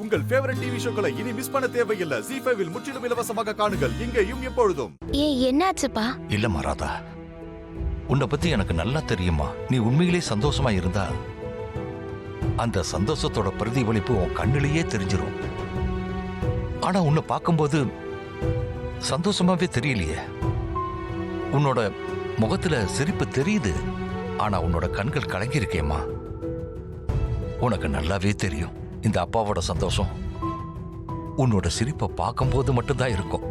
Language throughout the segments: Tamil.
உங்கள் ஃபேவரட் டிவி ஷோக்களை இனி மிஸ் பண்ண தேவையில்லை. ZEE5 இல் முற்றிலும் இலவசமாக காணுங்கள், இங்கேயும் எப்பொழுதும். என்னாச்சுப்பா? இல்லம்மா ராதா, உன்னை பத்தி எனக்கு நல்லா தெரியுமா. நீ உண்மையிலே சந்தோஷமா இருந்தா அந்த சந்தோஷத்தோட பிரதிபலிப்பு உன் கண்ணிலேயே தெரிஞ்சிரும். ஆனா உன்னை பார்க்கும்போது சந்தோஷமாவே தெரியலையே. உன்னோட முகத்துல சிரிப்பு தெரியுது, ஆனா உன்னோட கண்கள் கலங்கி இருக்கேம்மா. உனக்கு நல்லாவே தெரியும் இந்த அப்பாவோட சந்தோஷம் உன்னோட சிரிப்பை பார்க்கும்போது மட்டும்தான் இருக்கும்.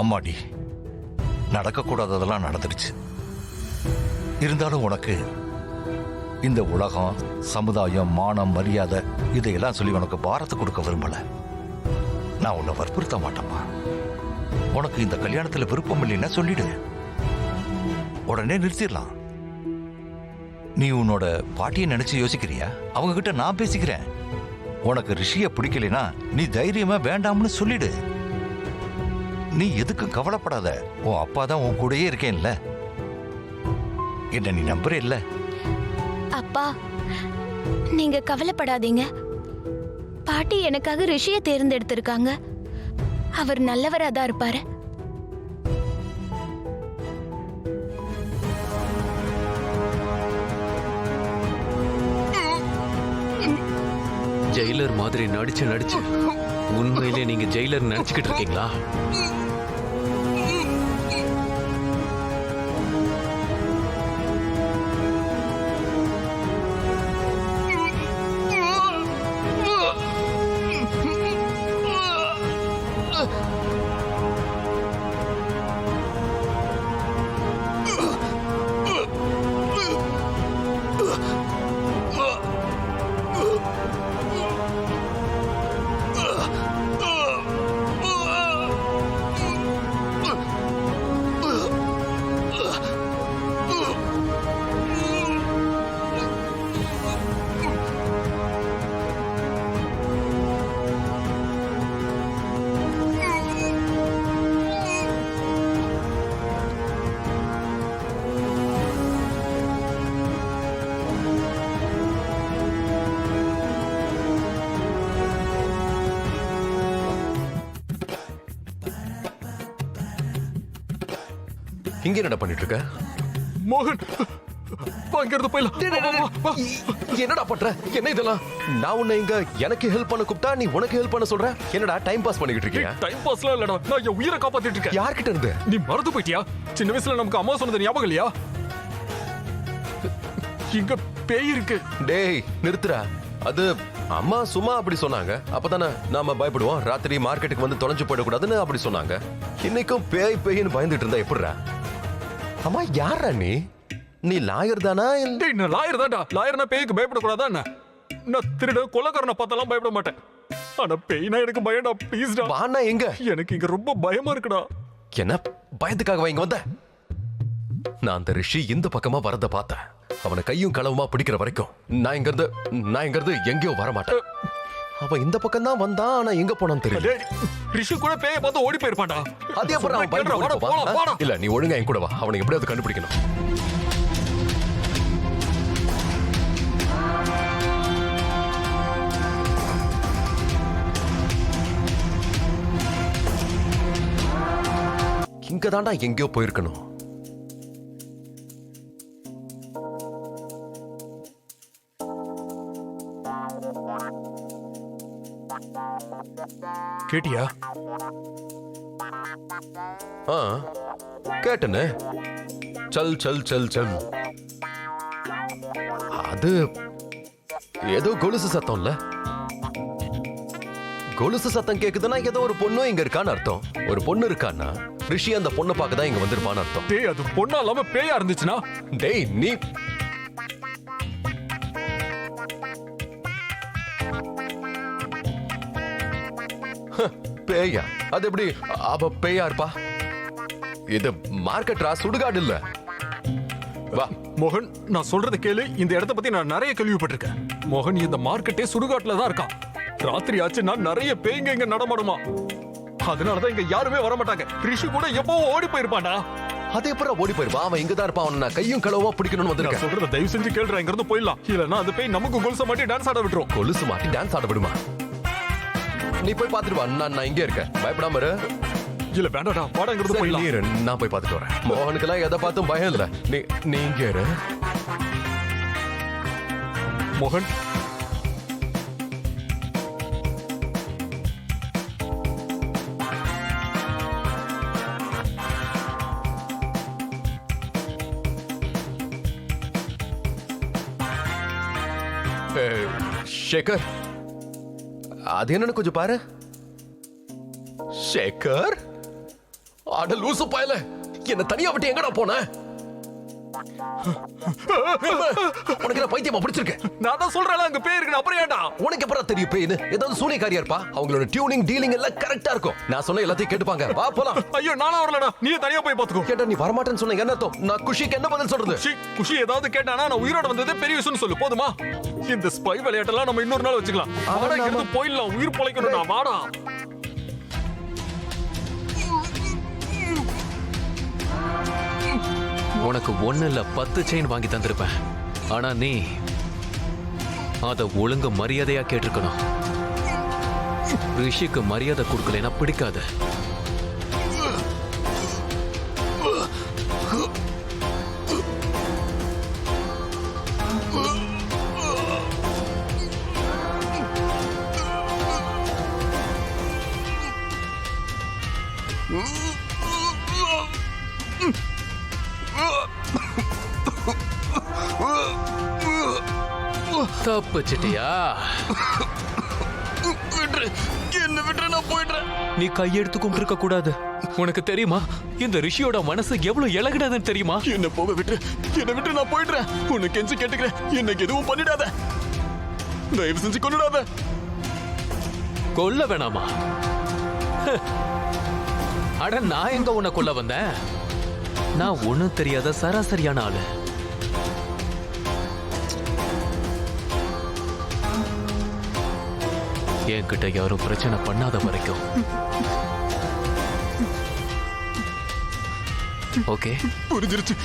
அம்மாடி, நடக்கக்கூடாததெல்லாம் நடந்துருச்சு. இருந்தாலும் உனக்கு இந்த உலகம், சமுதாயம், மானம், மரியாதை இதையெல்லாம் சொல்லி உனக்கு பாரத்தை கொடுக்க விரும்பல. நான் உன்னை வற்புறுத்த மாட்டேம்மா. உனக்கு இந்த கல்யாணத்துல விருப்பம் இல்லைன்னா சொல்லிடு, உடனே நிறுத்திடலாம். நீ உன்னோட பாட்டியை நினைச்சு யோசிக்கிறியா? அவங்க கிட்ட நான் பேசிக்கிறேன். உனக்கு ரிஷிய பிடிக்கலைன்னா நீ தைரியமா வேண்டாம்னு சொல்லிடு. நீ எதுக்கும் கவலைப்படாத, உன் அப்பா தான் உன் கூடயே இருக்கேன்ல. என்ன நீ நம்புற இல்ல? அப்பா, நீங்க கவலைப்படாதீங்க. பாட்டி எனக்காக ரிஷிய தேர்ந்தெடுத்திருக்காங்க. அவர் நல்லவரா தான் இருப்பாரு. ஜெயிலர் மாதிரி நடிச்சு உண்மையிலே நீங்க ஜெயிலர் நினைச்சுக்கிட்டு இருக்கீங்களா? இங்க என்னடா பண்ணிட்டு இருக்க? மோகன், என்னடா பண்ற? என்ன இதெல்லாம்? நான் உன்னை இங்க எனக்கு ஹெல்ப் பண்ண கூப்பிட்டா நீ உனக்கு ஹெல்ப் பண்ண சொல்ற. என்னடா டைம் பாஸ் பண்ணிட்டு இருக்கியா? டைம் பாஸ்லாம் இல்லடா, நான் என் உயிரை காப்பாத்திட்டு இருக்கேன். யார்கிட்ட இருந்து? நீ மறந்து போயிட்டியா? சின்ன வயசுல நமக்கு அம்மா சொன்னது ஞாபகம் இல்லையா? இங்க பேய் இருக்கு. டேய் நிறுத்துறா. அது அம்மா சும்மா அப்படி சொன்னாங்க. அப்பதானே நாம பயப்படுவோம். ராத்திரி மார்க்கெட்டுக்கு வந்து தொலைஞ்சு போயிடக்கூடாதுன்னு அப்படி சொன்னாங்க. இன்னைக்கும் பேய் பேயின்னு பயந்துட்டு இருந்தா எப்படிடா? அம்மா யாரா நீ? நீ லாயர் தானா? டேய், நான் லாயர் தான்டா. லாயர்னா பேய்க்கு பயப்படக்கூடாதா என்ன? நான் திருட கொலைகாரனை பார்த்தாலாம் பயப்பட மாட்டேன். ஆனா பேய்னா எனக்கு பயம்டா. ப்ளீஸ்டா வாண்ணா. எங்க? எனக்கு இங்க ரொம்ப பயமா இருக்குடா. என்ன பயத்துக்காக இங்க வந்த? நான் அந்த ரிஷி இந்த பக்கமா வரத பார்த்தேன். அவனை கையும் களவுமா பிடிக்கிற வரைக்கும் நான் இங்க இருந்து எங்கேயோ வர மாட்டேன். அவன் இந்த பக்கம் தான் வந்தான், ஆனா எங்க போனான்னு தெரியல. டேய், ரிஷி கூட பேயை பார்த்து ஓடி போயிருப்பான்டா. அதே அப்புறம் அவன் பயந்து ஓடி போவான். இல்ல, நீ ஒழுங்கா என் கூட வா. அவனை எப்படியாவது கண்டுபிடிக்கணும். இங்க தாண்டா எங்கேயோ போயிருக்கணும். கேட்டியா? கேட்டனே. சல் சல் சல் சல். அது ஏதோ கொலுசு சத்தம் இல்ல? கொலுசு சத்தம் கேக்குதுன்னா ஏதோ ஒரு பொண்ணும் இங்க இருக்கான்னு அர்த்தம். ஒரு பொண்ணு இருக்கான்னா ரிஷி அந்த பொண்ணை பார்க்க தான் இங்க வந்திருப்பான்னு அர்த்தம். டேய், அது பொண்ணா இல்லாம பேயா இருந்துச்சுன்னா? டேய் நீ பேயா? அது எப்படி அவ பேயா இருப்பா? இது மார்க்கெட்ரா, சுடுகாடு இல்ல. வா மோகன், நான் சொல்றத கேளு. இந்த இடத்த பத்தி நான் நிறைய கேள்விப்பட்டிருக்கேன். மோகன், இந்த மார்க்கெட்டே சுடுகாட்டுல தான் இருக்கான். ராத்திரி ஆச்சுன்னா நிறைய பேய்ங்க இங்க நடமாடுமா. அதனாலதான் இங்க யாருமே வர மாட்டாங்க. ரிஷி கூட எப்பவும் ஓடி போயிருப்பான்டா. அதே எப்பறம் ஓடி போயிருப்பா? அவன் இங்கதான் இருப்பான். அவனை நான் கையும் களவா பிடிக்கணும்னு நான் வந்திருக்கேன். சொல்றத தயவு செஞ்சு கேளுடா, இங்க இருந்து போயிடலாம். இல்லன்னா அது போய் நமக்கு கொலுச மாட்டி டான்ஸ் ஆட விட்டுரும். கொலுசு மாட்டி டான்ஸ் ஆட விடுமா? நீ போய் பாத்துட்டு வா. நான் இங்கே இருக்கேன். பயப்படாம இரு. இல்ல வேண்டாடா, வாடா இங்க இருந்து சரி, போயிடலாம். நீ இரு. நான் போய் பாத்துட்டு வரேன். மோகனுக்கெல்லாம் எதை பார்த்தும் பயம் இல்ல. நீ இங்கே இரு. மோகன், சேகர், அது என்னன்னு கொஞ்சம் பாரு. சேகர், அட லூசு பயல, என்ன தனியா விட்டு எங்கடா போன? உனக்கு என்ன பைத்தியமா பிடிச்சிருக்க? நான் தான் சொல்றேன் அங்க பேய் இருக்கு, அப்புறம் ஏன்டா? உனக்கு எப்பறம் தெரியும் பேய்னு? ஏதாவது சூனியக்காரியா இருப்பா. அவங்களோட டியூனிங் டீலிங் எல்லாம் கரெக்டா இருக்கும். நான் சொன்ன எல்லாத்தையும் கேட்டுப்பாங்க. வா போலாம். ஐயோ நானா வரலடா, நீயே தனியா போய் பாத்துக்கோ. கேட்டா நீ வரமாட்டேன்னு சொன்ன என்ன அர்த்தம்? நான் குஷிக்கு என்ன பதில் சொல்றது? குஷி ஏதாவது கேட்டானா நான் உயிரோட வந்ததே பெரிய விஷயம் சொல்லு, போதுமா? இந்த ஸ்பை விளையாட்டெல்லாம் நம்ம இன்னொரு நாள் வச்சுக்கலாம். வாடா இங்க இருந்து போயிடலாம், உயிர் பொழைக்கணும்டா, வாடா. உனக்கு 1 இல்ல 10 செயின் வாங்கி தந்திருப்பேன். ஆனா நீ அத ஒழுங்கு மரியாதையா கேட்டிருக்கணும். ரிஷிக்கு மரியாதை கொடுக்கலனா பிடிக்காது. தப்பிச்சிட்டியா? என்ன விட்டு நான் போயிடுறேன். நீ கையெடுத்து கும்பிட்டு கூடாது. உனக்கு தெரியுமா இந்த ரிஷியோட மனசு எவ்வளவு இலகுனதுன்னு தெரியுமா? என்ன போக விட்டு, என்ன விட்டு நான் போயிடுறேன். உன்னை கெஞ்சி கேட்டுக்கிறேன், எனக்கு எதுவும் பண்ணிடாத, தயவு செஞ்சு கொன்னுடாத. கொல்ல வேணாமா? அட நான் எங்க உன்னை கொல்ல வந்தேன்? நான் ஒண்ணும் தெரியாத சராசரியான ஆளு. என்கிட்ட யாரும் பிரச்சனை பண்ணாத வரைக்கும். ஓகே, புரிஞ்சிருச்சு.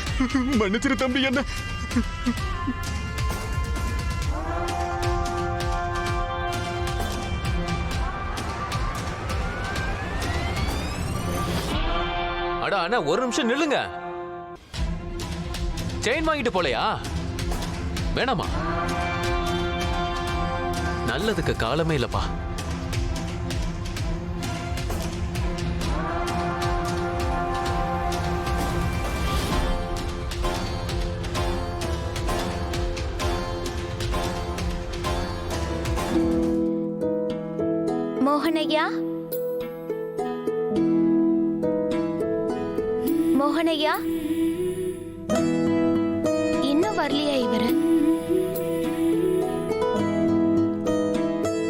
மன்னிச்சிரு தம்பி. என்ன அட அண்ணா ஒரு நிமிஷம் நில்லுங்க. செயின் வாங்கிட்டு போலையா? வேணாமா? நல்லதுக்கு காலமே இல்லப்பா. மோகனையா, மோகனையா, இன்னும் வரலையா இவரு?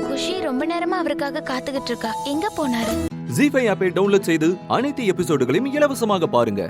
குஷி ரொம்ப நேரமா அவருக்காக காத்துக்கிட்டு இருக்கா. எங்க போனாரு? ஜீ5 ஆப்பை டவுன்லோட் செய்து அனைத்து எபிசோடுகளையும் இலவசமாக பாருங்க.